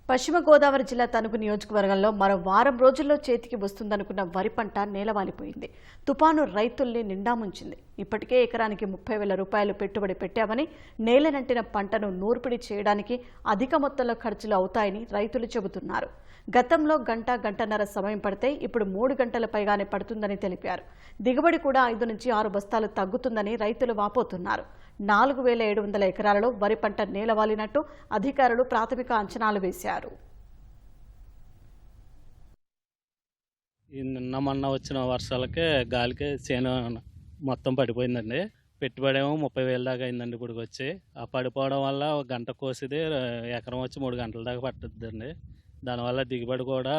పశ్చిమ గోదావరి జిల్లా తణుకు నియోజకవర్గంలో మరో వారం రోజుల్లో చేతికి వస్తుందనుకున్న వరి పంట నేలవాలిపోయింది. తుపాను రైతుల్ని నిండా ముంచింది. ఇప్పటికే ఎకరానికి 30,000 రూపాయలు పెట్టుబడి పెట్టామని, నేలనంటిన పంటను నూర్పిడి చేయడానికి అధిక మొత్తంలో ఖర్చులు అవుతాయని రైతులు చెబుతున్నారు. గతంలో గంటన్నర సమయం పడితే ఇప్పుడు 3 గంటల పైగానే పడుతుందని తెలిపారు. దిగుబడి కూడా 5 నుంచి 6 బస్తాలు తగ్గుతుందని రైతులు వాపోతున్నారు. 4,700 ఎకరాలలో వరి పంట నేలవాలినట్టు అధికారులు ప్రాథమిక అంచనాలు వేశారు. నిన్న మొన్న వచ్చిన వర్షాలకే గాలికే చేను మొత్తం పడిపోయిందండి. పెట్టుబడి ఏమో 30,000 దాకా అయిందండి. ఇప్పుడు వచ్చి ఆ పడిపోవడం వల్ల ఒక గంట కోసిది ఎకరం వచ్చి 3 గంటల దాకా పట్టుద్దండి. దానివల్ల దిగుబడి కూడా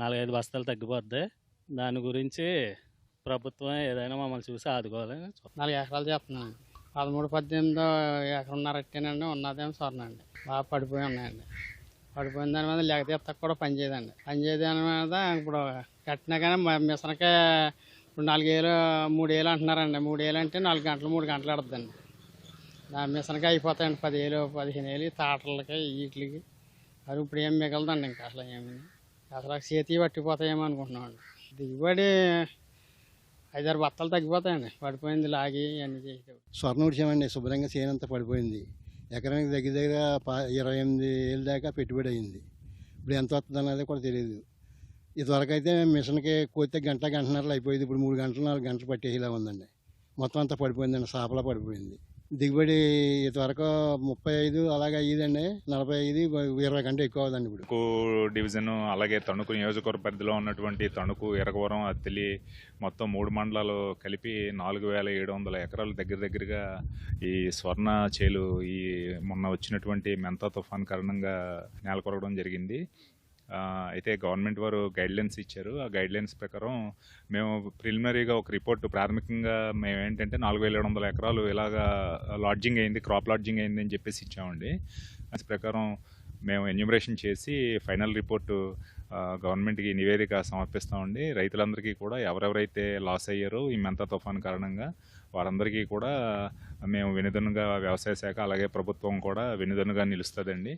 4-5 బస్తాలు తగ్గిపోద్ది. దాని గురించి ప్రభుత్వం ఏదైనా మమ్మల్ని చూసి ఆదుకోవాలని 4 ఎకరాలు చేస్తున్నాను. 13-18 ఎకరన్నర ఎట్టానండి. ఉన్నదేమో సొరనండి. బాగా పడిపోయి ఉన్నాయండి. పడిపోయిన దాని మీద లేకపోతే ఎత్తకు కూడా పనిచేయదండి. పనిచేయదు దాని మీద ఇప్పుడు కట్టినా కానీ మిషన్కే ఇప్పుడు 4,000 3,000 అంటున్నారండి. 3,000 అంటే 4 గంటలు 3 గంటలు పడుతుందండి. దాని మిషన్కే అయిపోతాయండి 10,000 15,000 తాటలకి వీటికి. అది ఇప్పుడు ఏం మిగలదండి. ఇంకా అసలు చేతి పట్టిపోతాయేమో అనుకుంటున్నామండి. దిగుబడి 5-6 బత్తాలు తగ్గిపోతాయండి. పడిపోయింది లాగి అన్నీ చేసి. స్వర్ణ ఉడిచామండి. శుభ్రంగా చేయనంత పడిపోయింది. ఎకరానికి దగ్గర 28,000 దాకా పెట్టుబడి అయింది. ఇప్పుడు ఎంత వస్తుంది అన్నది కూడా తెలియదు. ఇదివరకు అయితే మిషన్కి కోస్తే గంటన్నరలో అయిపోయింది. ఇప్పుడు 3 గంటలు 4 గంటలు పట్టేలా ఉందండి. మొత్తం అంతా పడిపోయిందండి. సాపలా పడిపోయింది. దిగుబడి ఇదివరకు 35 అలాగే అయ్యేదండి. 45 20 కంటే ఎక్కువ అవుదండి. ఇప్పుడు తణుకు డివిజన్ అలాగే తణుకు నియోజకవర్గ పరిధిలో ఉన్నటువంటి తణుకు, ఎరగవరం, అత్తిలి మొత్తం 3 మండలాలు కలిపి 4,700 ఎకరాలు దగ్గరగా ఈ స్వర్ణ చేలు ఈ మొన్న వచ్చినటువంటి మెంతా తుఫాన్ కారణంగా నేలకొరగడం జరిగింది. అయితే గవర్నమెంట్ వారు గైడ్లైన్స్ ఇచ్చారు. ఆ గైడ్లైన్స్ ప్రకారం మేము ప్రిలిమినరీగా ఒక రిపోర్ట్ ప్రాథమికంగా మేము ఏంటంటే 4,700 ఎకరాలు ఇలాగా లాడ్జింగ్ అయింది, క్రాప్ లాడ్జింగ్ అయింది అని చెప్పేసి ఇచ్చామండి. దాని ప్రకారం మేము ఎన్యూమరేషన్ చేసి ఫైనల్ రిపోర్టు గవర్నమెంట్కి నివేదిక సమర్పిస్తామండి. రైతులందరికీ కూడా ఎవరెవరైతే లాస్ అయ్యారో ఈ మెంతా తుఫాన్ కారణంగా వారందరికీ కూడా మేము వెనుదన్నుగా వ్యవసాయ శాఖ అలాగే ప్రభుత్వం కూడా వెనుదన్నుగా నిలుస్తుందండి.